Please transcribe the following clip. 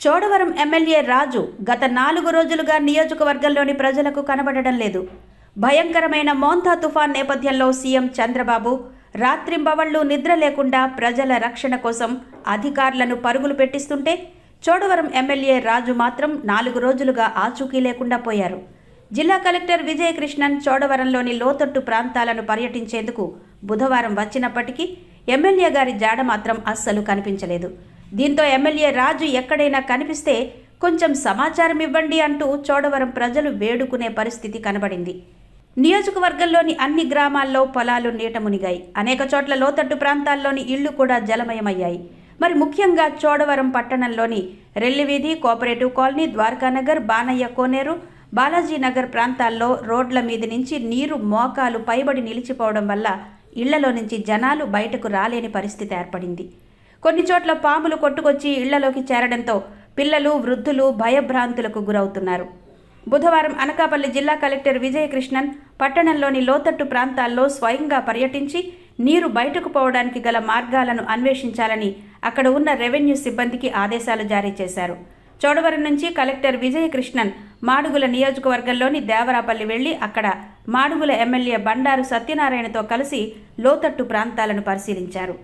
Chodavaram MLA రాజు గత 4 రోజులుగా నియోజకవర్గంలోని ప్రజలకు కనబడడం లేదు. భయంకరమైన మోంతా తుఫాన్ నేపథ్యంలో సీఎం చంద్రబాబు రాత్రింబవళ్లు నిద్ర లేకుండా ప్రజల రక్షణ కోసం అధికారులను పరుగులు పెట్టిస్తుంటే చోడవరం ఎమ్మెల్యే రాజు మాత్రం 4 రోజులుగా ఆచూకీ లేకుండా పోయారు. జిల్లా కలెక్టర్ విజయకృష్ణన్ చోడవరంలోని లోతట్టు ప్రాంతాలను పర్యటించేందుకు బుధవారం వచ్చినప్పటికీ ఎమ్మెల్యే గారి జాడ మాత్రం అస్సలు కనిపించలేదు. దీంతో ఎమ్మెల్యే రాజు ఎక్కడైనా కనిపిస్తే కొంచెం సమాచారం ఇవ్వండి అంటూ చోడవరం ప్రజలు వేడుకునే పరిస్థితి కనబడింది. నియోజకవర్గంలోని అన్ని గ్రామాల్లో పొలాలు నీట మునిగాయి. అనేక చోట్ల లోతట్టు ప్రాంతాల్లోని ఇళ్లు కూడా జలమయమయ్యాయి. మరి ముఖ్యంగా చోడవరం పట్టణంలోని రెల్లివీధి, కోఆపరేటివ్ కాలనీ, ద్వారకానగర్, బానయ్య కోనేరు, బాలాజీనగర్ ప్రాంతాల్లో రోడ్ల మీద నుంచి నీరు మోకాలు పైబడి నిలిచిపోవడం వల్ల ఇళ్లలో నుంచి జనాలు బయటకు రాలేని పరిస్థితి ఏర్పడింది. కొన్ని చోట్ల పాములు కొట్టుకొచ్చి ఇళ్లలోకి చేరడంతో పిల్లలు, వృద్ధులు భయభ్రాంతులకు గురవుతున్నారు. బుధవారం అనకాపల్లి జిల్లా కలెక్టర్ విజయకృష్ణన్ పట్టణంలోని లోతట్టు ప్రాంతాల్లో స్వయంగా పర్యటించి నీరు బయటకు పోవడానికి గల మార్గాలను అన్వేషించాలని అక్కడ ఉన్న రెవెన్యూ సిబ్బందికి ఆదేశాలు జారీ చేశారు. చోడవరం నుంచి కలెక్టర్ విజయకృష్ణన్ మాడుగుల నియోజకవర్గంలోని దేవరాపల్లి వెళ్లి అక్కడ మాడుగుల ఎమ్మెల్యే బండారు సత్యనారాయణతో కలిసి లోతట్టు ప్రాంతాలను పరిశీలించారు.